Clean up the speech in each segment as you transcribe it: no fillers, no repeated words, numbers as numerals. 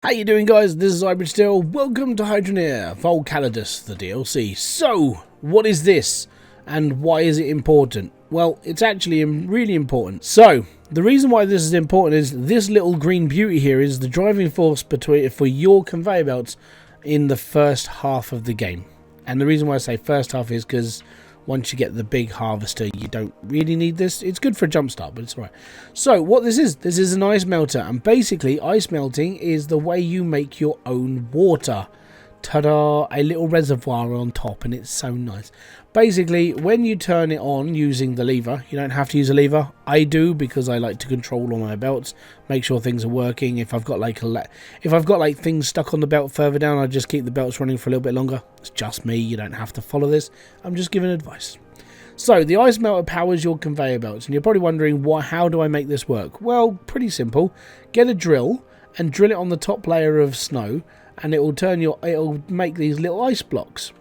How you doing, guys? This is Hybridsteel. Welcome to Hydroneer, Volcalidus, the DLC. So, what is this? And why is it important? Well, it's actually really important. So, the reason why this is important is this little green beauty here is the driving force for your conveyor belts in the first half of the game. And the reason why I say first half is because once you get the big harvester, you don't really need this. It's good for a jump start, but it's alright. So what this is an ice melter, and basically ice melting is the way you make your own water. Ta-da! A little reservoir on top, and it's so nice. Basically, when you turn it on using the lever, you don't have to use a lever. I do because I like to control all my belts, make sure things are working. If I've got like things stuck on the belt further down, I just keep the belts running for a little bit longer. It's just me. You don't have to follow this. I'm just giving advice. So the ice melter powers your conveyor belts, and you're probably wondering how do I make this work? Well, pretty simple. Get a drill and drill it on the top layer of snow, and it'll make these little ice blocks.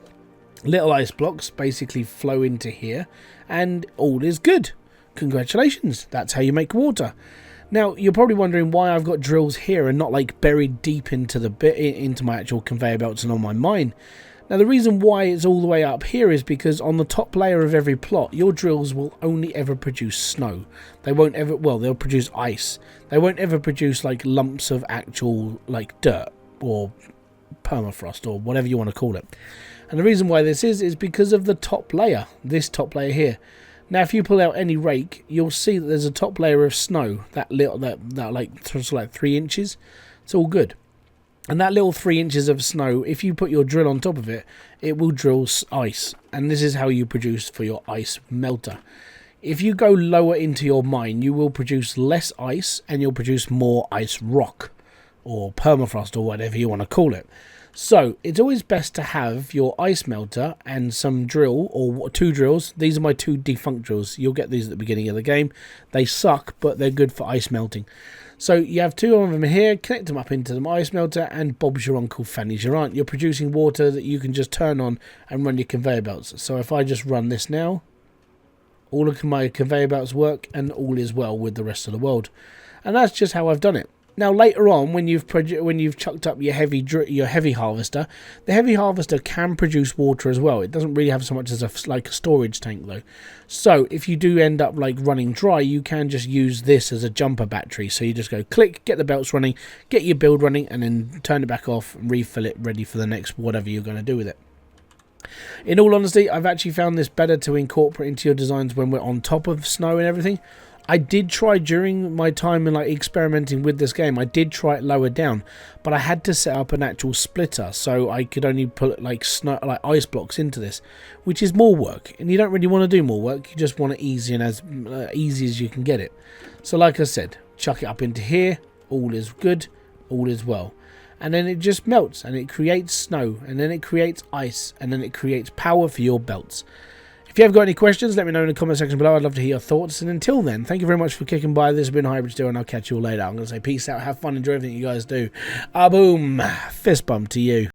Little ice blocks basically flow into here, and all is good. Congratulations, that's how you make water. Now you're probably wondering why I've got drills here and not like buried deep into my actual conveyor belts and on my mine. Now the reason why it's all the way up here is because on the top layer of every plot, your drills will only ever produce snow. They won't ever, well, they'll produce ice. They won't ever produce like lumps of actual like dirt or permafrost or whatever you want to call it. And the reason why this is because of the top layer, this top layer here. Now if you pull out any rake, you'll see that there's a top layer of snow, that like 3 inches. It's all good. And that little 3 inches of snow, if you put your drill on top of it, it will drill ice. And this is how you produce for your ice melter. If you go lower into your mine, you will produce less ice and you'll produce more ice rock or permafrost or whatever you want to call it. So it's always best to have your ice melter and some drill or 2 drills. These are my 2 defunct drills. You'll get these at the beginning of the game. They suck, but they're good for ice melting. So you have 2 of them here, connect them up into the ice melter, and Bob's your uncle, Fanny's your aunt. You're producing water that you can just turn on and run your conveyor belts. So if I just run this now, all of my conveyor belts work and all is well with the rest of the world. And that's just how I've done it. Now later on, when you've chucked up your heavy harvester, the heavy harvester can produce water as well. It doesn't really have so much as a storage tank though. So if you do end up like running dry, you can just use this as a jumper battery. So you just go click, get the belts running, get your build running, and then turn it back off, refill it, ready for the next whatever you're going to do with it. In all honesty, I've actually found this better to incorporate into your designs when we're on top of snow and everything. I did try during my time in like experimenting with this game, I did try it lower down, but I had to set up an actual splitter so I could only put like ice blocks into this, which is more work, and you don't really want to do more work. You just want it easy and as easy as you can get it. So like I said, chuck it up into here, all is good, all is well. And then it just melts and it creates snow, and then it creates ice, and then it creates power for your belts. If you have got any questions, let me know in the comment section below. I'd love to hear your thoughts. And until then, thank you very much for kicking by. This has been Hybridsteel, and I'll catch you all later. I'm going to say peace out, have fun, enjoy everything you guys do. Boom. Fist bump to you.